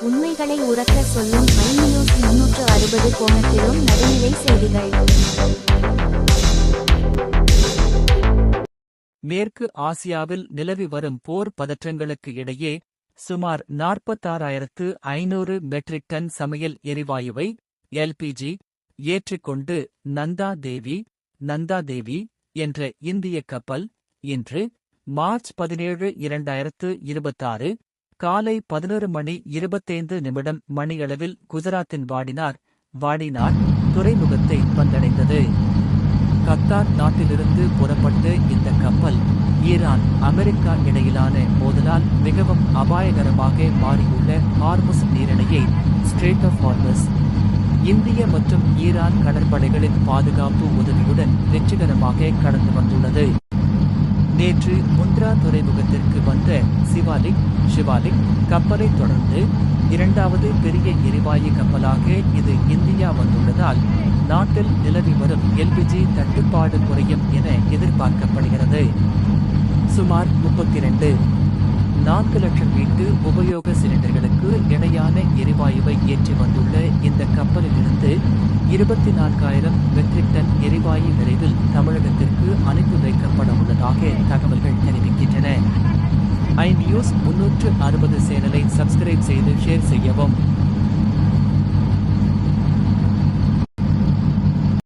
உண்மைகளை உரக்க சொல்லும் ஐநியூஸ் 360 கோணத்திலும் நடுநிலை செய்திகள். மேற்கு ஆசியாவில் நிலவி வரும் போர் பதற்றங்களுக்கு இடையே சுமார் 46,500 மெட்ரிக் டன் சமையல் எரிவாயுவை எல்பிஜி ஏற்றிக்கொண்டு நந்தா தேவி என்ற இந்திய கப்பல் இன்று மார்ச் 17, 2026 காலை 11:25 மணியளவில் குஜராத்தின் வாடினார் துறைமுகத்தை வந்தடைந்தது. கத்தார் நாட்டிலிருந்து புறப்பட்ட இந்த கப்பல் ஈரான் அமெரிக்கா இடையிலான மோதலால் மிகவும் அபாயகரமாக மாறியுள்ள ஹார்முஸ் நீரிணையை ஸ்ட்ரெய்ட் ஆஃப் ஹார்மஸ் இந்திய மற்றும் ஈரான் கடற்படைகளின் பாதுகாப்பு உதவியுடன் வெற்றிகரமாக கடந்து வந்துள்ளது. நேற்று முந்த்ரா துறைமுகத்திற்கு வந்த சிவாலிக் கப்பலை தொடர்ந்து இரண்டாவது பெரிய எரிவாயு கப்பலாக இது இந்தியா வந்துள்ளதால் நாட்டில் நிலவி வரும் எல்பிஜி தட்டுப்பாடு குறையும் என எதிர்பார்க்கப்படுகிறது. சுமார் 4 லட்சம் வீட்டு உபயோக சிலிண்டர்களுக்கு இணையான எரிவாயுவை ஏற்றி வந்துள்ள இந்த கப்பலிலிருந்து 24,000 மெட்ரிக் டன் எரிவாயு விரைவில் தமிழகத்திற்கு அனுப்பி வைக்கப்பட உள்ளதாக தகவல்கள் தெரிவிக்கின்றன. ஐநியூஸ் 360 சேனலை சப்ஸ்கிரைப் செய்து ஷேர் செய்யவும்.